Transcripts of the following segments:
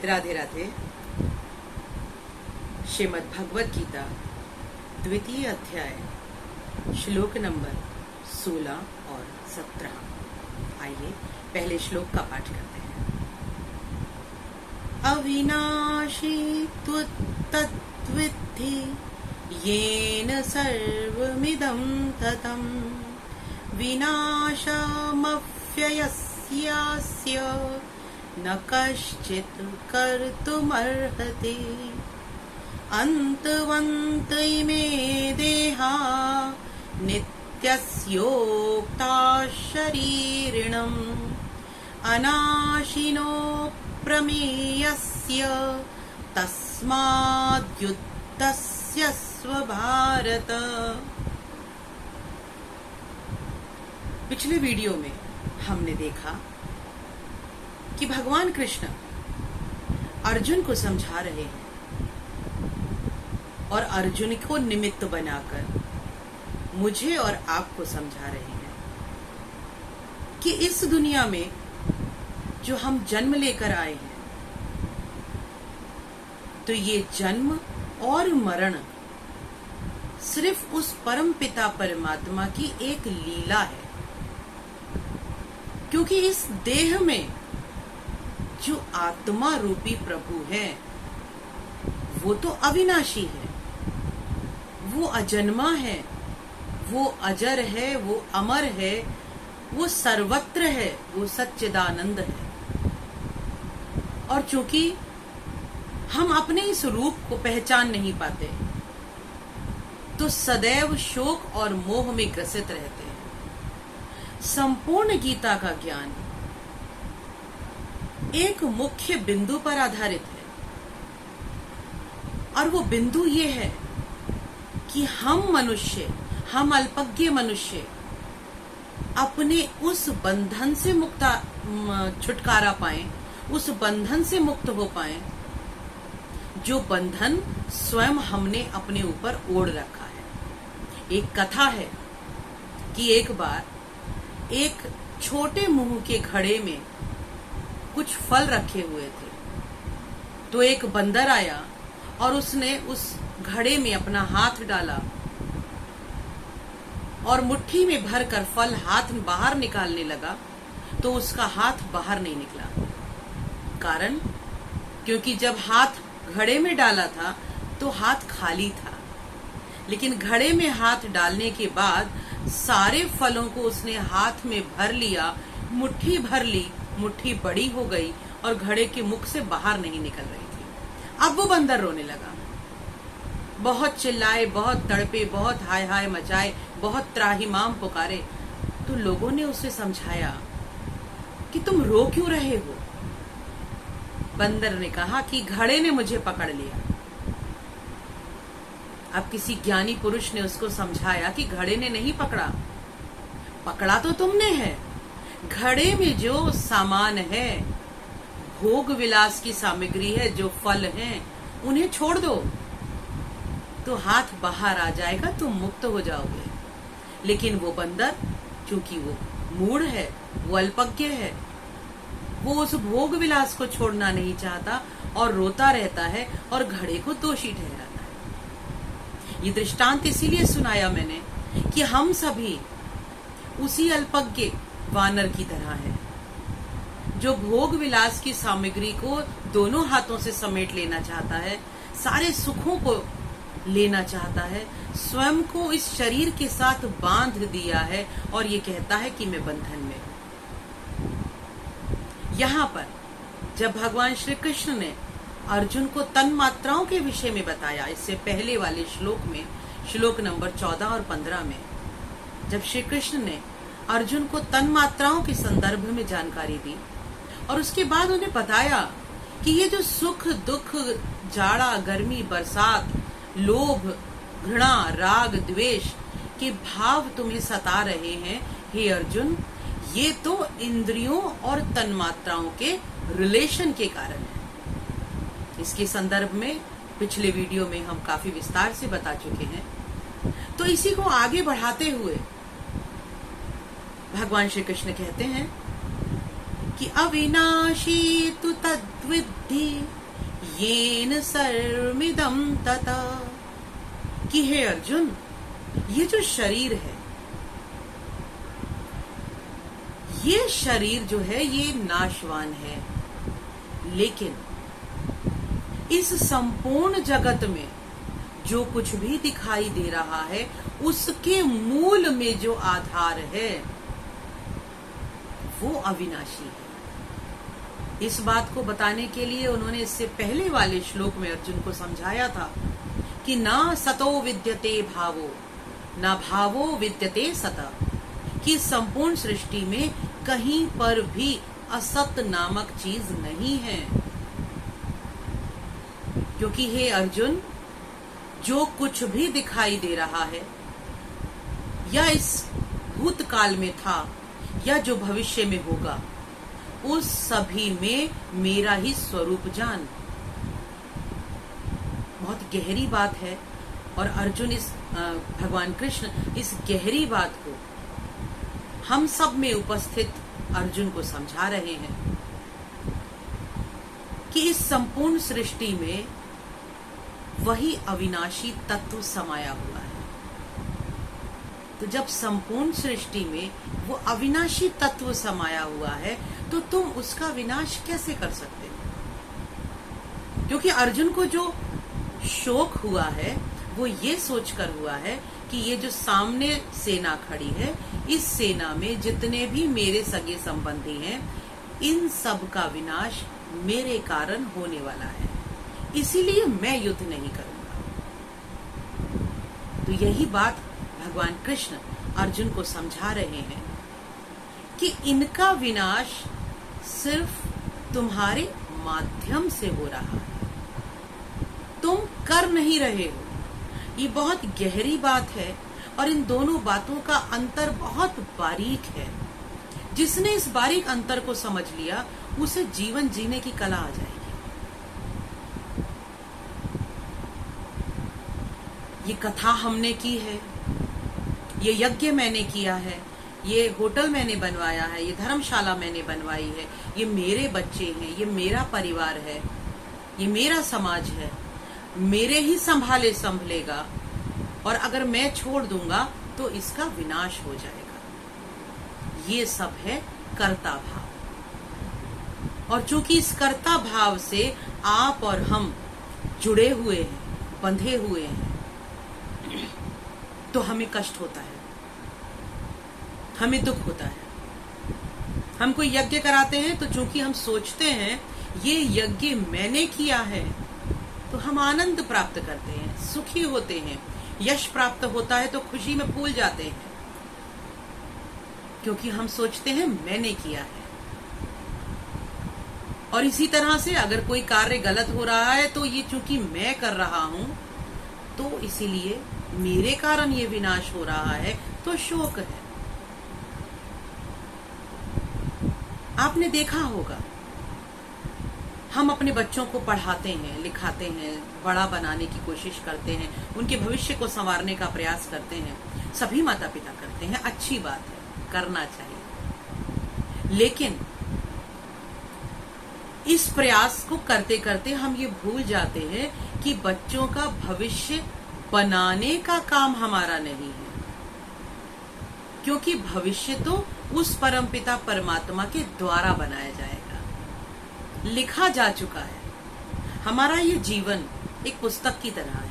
राधे राधे। श्रीमद् भगवत गीता द्वितीय अध्याय श्लोक नंबर 16 और 17। आइए पहले श्लोक का पाठ करते हैं। अविनाशी त्वत्तद्विद्धि येन सर्वमिदं ततं विनाशमव्ययस्यास्य न कश्चित् कर्तुमर्हति। अन्तवन्त इमे देहा नित्यस्योक्ताः शरीरिणम् अनाशिनो प्रमेयस्य तस्माद्युद्धस्य स्वभारत। पिछले वीडियो में हमने देखा कि भगवान कृष्ण अर्जुन को समझा रहे हैं और अर्जुन को निमित्त बनाकर मुझे और आपको समझा रहे हैं कि इस दुनिया में जो हम जन्म लेकर आए हैं, तो ये जन्म और मरण सिर्फ उस परम पिता परमात्मा की एक लीला है। क्योंकि इस देह में जो आत्मा रूपी प्रभु है वो तो अविनाशी है, वो अजन्मा है, वो अजर है, वो अमर है, वो सर्वत्र है, वो सच्चिदानंद है। और चूंकि हम अपने इस रूप को पहचान नहीं पाते, तो सदैव शोक और मोह में ग्रसित रहते हैं। संपूर्ण गीता का ज्ञान एक मुख्य बिंदु पर आधारित है, और वो बिंदु ये है कि हम मनुष्य, हम अल्पज्ञ मनुष्य अपने उस बंधन से छुटकारा पाएं, उस बंधन से मुक्त हो पाएं जो बंधन स्वयं हमने अपने ऊपर ओढ़ रखा है। एक कथा है कि एक बार एक छोटे मुंह के घड़े में कुछ फल रखे हुए थे, तो एक बंदर आया और उसने उस घड़े में अपना हाथ डाला और मुट्ठी में भरकर फल हाथ बाहर निकालने लगा, तो उसका हाथ बाहर नहीं निकला। कारण क्योंकि जब हाथ घड़े में डाला था तो हाथ खाली था, लेकिन घड़े में हाथ डालने के बाद सारे फलों को उसने हाथ में भर लिया, मुट्ठी भर ली, मुट्ठी बड़ी हो गई और घड़े के मुख से बाहर नहीं निकल रही थी। अब वो बंदर रोने लगा, बहुत चिल्लाए, बहुत तड़पे, बहुत हाय हाय मचाए, बहुत त्राहिमाम पुकारे। तो लोगों ने उसे समझाया कि तुम रो क्यों रहे हो। बंदर ने कहा कि घड़े ने मुझे पकड़ लिया। अब किसी ज्ञानी पुरुष ने उसको समझाया कि घड़े ने नहीं पकड़ा, पकड़ा तो तुमने है। घड़े में जो सामान है, भोग विलास की सामग्री है, जो फल हैं, उन्हें छोड़ दो तो हाथ बाहर आ जाएगा, तुम मुक्त हो जाओगे। लेकिन वो बंदर, चूंकि वो मूढ़ है, वो अल्पज्ञ है, वो उस भोग विलास को छोड़ना नहीं चाहता और रोता रहता है और घड़े को दोषी ठहराता है। ये दृष्टांत इसीलिए सुनाया मैंने कि हम सभी उसी अल्पज्ञ वानर की तरह है, जो भोग विलास की सामग्री को दोनों हाथों से समेट लेना चाहता है, सारे सुखों को लेना चाहता है, स्वयं को इस शरीर के साथ बांध दिया है और ये कहता है कि मैं बंधन में। यहाँ पर जब भगवान श्री कृष्ण ने अर्जुन को तन मात्राओं के विषय में बताया, इससे पहले वाले श्लोक में, श्लोक नंबर 14 और 15 में, जब श्री कृष्ण ने अर्जुन को तन मात्राओं के संदर्भ में जानकारी दी और उसके बाद उन्हें बताया कि ये जो सुख दुख, जाड़ा गर्मी, बरसात, लोभ घृणा राग द्वेष के भाव तुम्हें सता रहे हैं, हे अर्जुन, ये तो इंद्रियों और तन्मात्राओं के रिलेशन के कारण है। इसके संदर्भ में पिछले वीडियो में हम काफी विस्तार से बता चुके हैं। तो इसी को आगे बढ़ाते हुए भगवान श्री कृष्ण कहते हैं कि अविनाशी तु तद्विद्धि येन सर्वमिदं ततः, कि हे अर्जुन, ये जो शरीर है, ये शरीर जो है ये नाशवान है, लेकिन इस संपूर्ण जगत में जो कुछ भी दिखाई दे रहा है उसके मूल में जो आधार है वो अविनाशी है। इस बात को बताने के लिए उन्होंने इससे पहले वाले श्लोक में अर्जुन को समझाया था कि ना सतो विद्यते भावो, ना भावो विद्यते सत, कि संपूर्ण सृष्टि में कहीं पर भी असत नामक चीज नहीं है। क्योंकि हे अर्जुन, जो कुछ भी दिखाई दे रहा है या इस भूतकाल में था या जो भविष्य में होगा, उस सभी में मेरा ही स्वरूप जान। बहुत गहरी बात है और अर्जुन भगवान कृष्ण इस गहरी बात को हम सब में उपस्थित अर्जुन को समझा रहे हैं कि इस संपूर्ण सृष्टि में वही अविनाशी तत्व समाया हुआ है। तो जब संपूर्ण सृष्टि में वो अविनाशी तत्व समाया हुआ है तो तुम उसका विनाश कैसे कर सकते हो? क्योंकि अर्जुन को जो शोक हुआ है वो ये सोचकर हुआ है कि ये जो सामने सेना खड़ी है, इस सेना में जितने भी मेरे सगे संबंधी हैं, इन सब का विनाश मेरे कारण होने वाला है, इसीलिए मैं युद्ध नहीं करूंगा। तो यही बात भगवान कृष्ण अर्जुन को समझा रहे हैं कि इनका विनाश सिर्फ तुम्हारे माध्यम से हो रहा है, तुम कर नहीं रहे हो। ये बहुत गहरी बात है और इन दोनों बातों का अंतर बहुत बारीक है। जिसने इस बारीक अंतर को समझ लिया उसे जीवन जीने की कला आ जाएगी। ये कथा हमने की है, ये यज्ञ मैंने किया है, ये होटल मैंने बनवाया है, ये धर्मशाला मैंने बनवाई है, ये मेरे बच्चे हैं, ये मेरा परिवार है, ये मेरा समाज है, मेरे ही संभाले संभलेगा, और अगर मैं छोड़ दूंगा तो इसका विनाश हो जाएगा। ये सब है कर्ता भाव। और चूंकि इस कर्ता भाव से आप और हम जुड़े हुए हैं, बंधे हुए हैं, तो हमें कष्ट होता है, हमें दुख होता है। हम कोई यज्ञ कराते हैं तो चूंकि हम सोचते हैं ये यज्ञ मैंने किया है, तो हम आनंद प्राप्त करते हैं, सुखी होते हैं, यश प्राप्त होता है तो खुशी में फूल जाते हैं, क्योंकि हम सोचते हैं मैंने किया है। और इसी तरह से अगर कोई कार्य गलत हो रहा है तो ये चूंकि मैं कर रहा हूं तो इसीलिए मेरे कारण ये विनाश हो रहा है, तो शोक है। आपने देखा होगा, हम अपने बच्चों को पढ़ाते हैं, लिखाते हैं, बड़ा बनाने की कोशिश करते हैं, उनके भविष्य को संवारने का प्रयास करते हैं। सभी माता पिता करते हैं, अच्छी बात है, करना चाहिए। लेकिन इस प्रयास को करते करते हम ये भूल जाते हैं कि बच्चों का भविष्य बनाने का काम हमारा नहीं है, क्योंकि भविष्य तो उस परमपिता परमात्मा के द्वारा बनाया जाएगा। लिखा जा चुका है। हमारा ये जीवन एक पुस्तक की तरह है।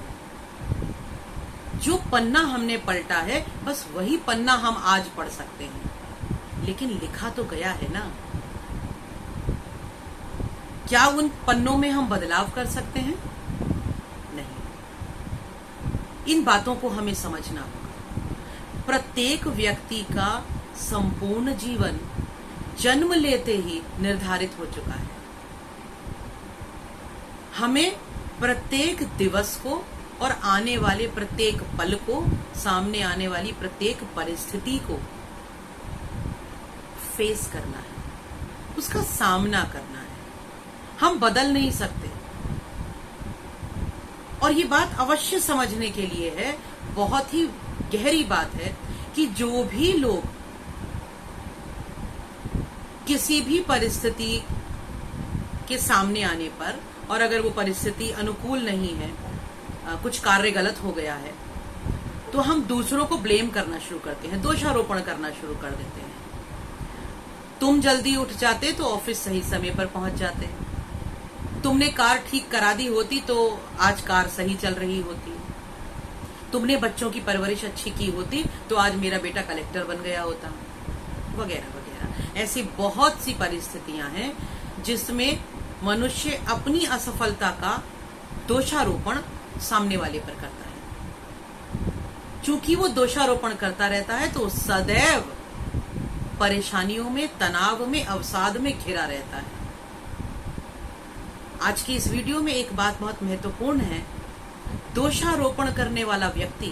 जो पन्ना हमने पलटा है बस वही पन्ना हम आज पढ़ सकते हैं, लेकिन लिखा तो गया है ना। क्या उन पन्नों में हम बदलाव कर सकते हैं? नहीं। इन बातों को हमें समझना होगा। प्रत्येक व्यक्ति का संपूर्ण जीवन जन्म लेते ही निर्धारित हो चुका है। हमें प्रत्येक दिवस को और आने वाले प्रत्येक पल को, सामने आने वाली प्रत्येक परिस्थिति को फेस करना है, उसका सामना करना है। हम बदल नहीं सकते। और ये बात अवश्य समझने के लिए है, बहुत ही गहरी बात है कि जो भी लोग किसी भी परिस्थिति के सामने आने पर और अगर वो परिस्थिति अनुकूल नहीं है, कुछ कार्य गलत हो गया है, तो हम दूसरों को ब्लेम करना शुरू करते हैं, दोषारोपण करना शुरू कर देते हैं। तुम जल्दी उठ जाते तो ऑफिस सही समय पर पहुंच जाते, तुमने कार ठीक करा दी होती तो आज कार सही चल रही होती, तुमने बच्चों की परवरिश अच्छी की होती तो आज मेरा बेटा कलेक्टर बन गया होता, वगैरह वगैरह। ऐसी बहुत सी परिस्थितियां हैं जिसमें मनुष्य अपनी असफलता का दोषारोपण सामने वाले पर करता है। चूंकि वो दोषारोपण करता रहता है तो सदैव परेशानियों में, तनाव में, अवसाद में घिरा रहता है। आज की इस वीडियो में एक बात बहुत महत्वपूर्ण है। दोषारोपण करने वाला व्यक्ति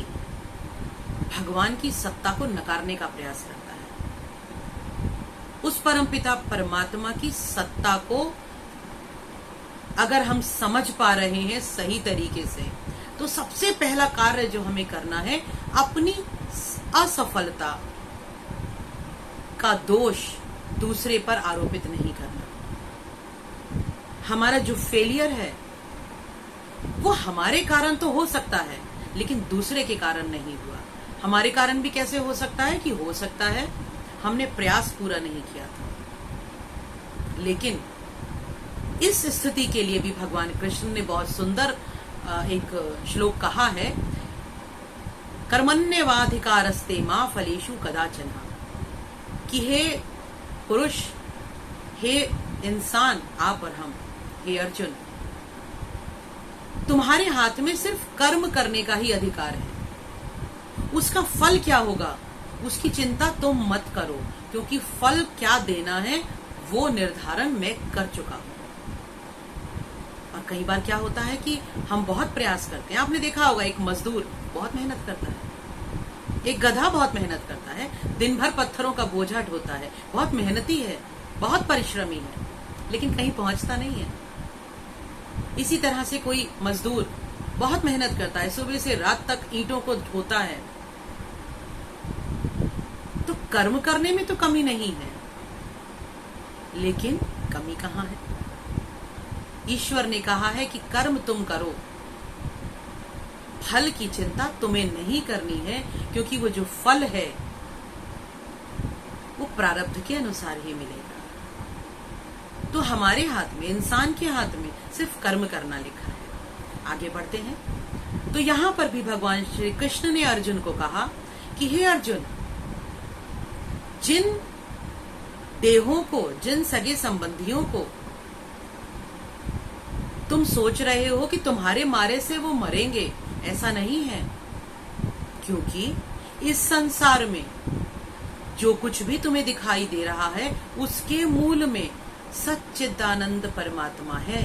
भगवान की सत्ता को नकारने का प्रयास करता है। उस परमपिता परमात्मा की सत्ता को अगर हम समझ पा रहे हैं सही तरीके से, तो सबसे पहला कार्य जो हमें करना है, अपनी असफलता का दोष दूसरे पर आरोपित नहीं करना। हमारा जो फेलियर है वो हमारे कारण तो हो सकता है, लेकिन दूसरे के कारण नहीं हुआ। हमारे कारण भी कैसे हो सकता है कि हो सकता है हमने प्रयास पूरा नहीं किया था। लेकिन इस स्थिति के लिए भी भगवान कृष्ण ने बहुत सुंदर एक श्लोक कहा है, कर्मण्येवाधिकारस्ते मां फलेषु कदाचन, कि हे पुरुष, हे इंसान, आप और हम, हे अर्जुन, तुम्हारे हाथ में सिर्फ कर्म करने का ही अधिकार है। उसका फल क्या होगा उसकी चिंता तुम मत करो, क्योंकि फल क्या देना है वो निर्धारण मैं कर चुका हूं। और कई बार क्या होता है कि हम बहुत प्रयास करते हैं। आपने देखा होगा, एक मजदूर बहुत मेहनत करता है, एक गधा बहुत मेहनत करता है, दिन भर पत्थरों का बोझा ढोता है, बहुत मेहनती है, बहुत परिश्रमी है, लेकिन कहीं पहुंचता नहीं है। इसी तरह से कोई मजदूर बहुत मेहनत करता है, सुबह से रात तक ईंटों को ढोता है, तो कर्म करने में तो कमी नहीं है, लेकिन कमी कहां है? ईश्वर ने कहा है कि कर्म तुम करो, फल की चिंता तुम्हें नहीं करनी है, क्योंकि वो जो फल है वो प्रारब्ध के अनुसार ही मिलेगा। तो हमारे हाथ में, इंसान के हाथ में सिर्फ कर्म करना लिखा है। आगे बढ़ते हैं तो यहां पर भी भगवान श्री कृष्ण ने अर्जुन को कहा कि हे अर्जुन, जिन देहों को, जिन सगे संबंधियों को तुम सोच रहे हो कि तुम्हारे मारे से वो मरेंगे, ऐसा नहीं है। क्योंकि इस संसार में जो कुछ भी तुम्हें दिखाई दे रहा है उसके मूल में सच्चिदानंद परमात्मा है,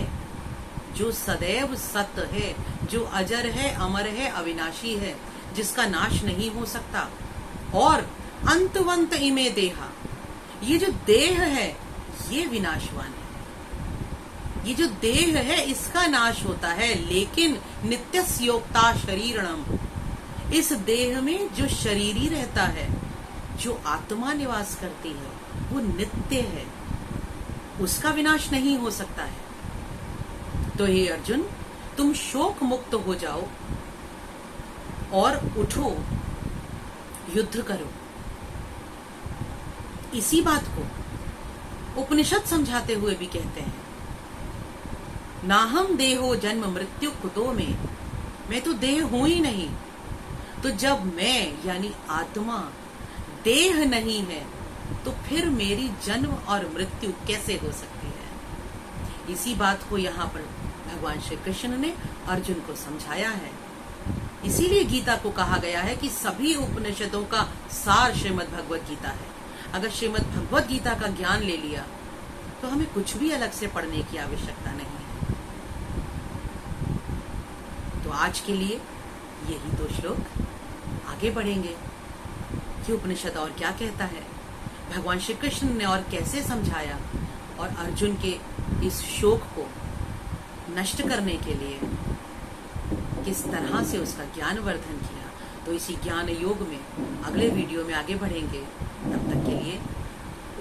जो सदैव सत्य है, जो अजर है, अमर है, अविनाशी है, जिसका नाश नहीं हो सकता। और अंतवंत इमे देहा, ये जो देह है ये विनाशवान है। ये जो देह है इसका नाश होता है, लेकिन नित्यस्य योक्ता शरीरणम, इस देह में जो शरीरी रहता है, जो आत्मा निवास करती है, वो नित्य है, उसका विनाश नहीं हो सकता है। तो हे अर्जुन, तुम शोक मुक्त हो जाओ और उठो, युद्ध करो। इसी बात को उपनिषद समझाते हुए भी कहते हैं, नाहम देहो जन्म मृत्यु कुतो में, मैं तो देह हूं ही नहीं। तो जब मैं यानी आत्मा देह नहीं है तो फिर मेरी जन्म और मृत्यु कैसे हो सकती है? इसी बात को यहाँ पर भगवान श्री कृष्ण ने अर्जुन को समझाया है। इसीलिए गीता को कहा गया है कि सभी उपनिषदों का सार श्रीमद् भगवत गीता है। अगर श्रीमद् भगवत गीता का ज्ञान ले लिया तो हमें कुछ भी अलग से पढ़ने की आवश्यकता नहीं है। तो आज के लिए यही 2 श्लोक, आगे बढ़ेंगे कि उपनिषद और क्या कहता है, भगवान श्री कृष्ण ने और कैसे समझाया, और अर्जुन के इस शोक को नष्ट करने के लिए किस तरह से उसका ज्ञान वर्धन किया। तो इसी ज्ञान योग में अगले वीडियो में आगे बढ़ेंगे। तब तक के लिए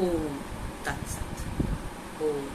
ओम तत्सत। ओम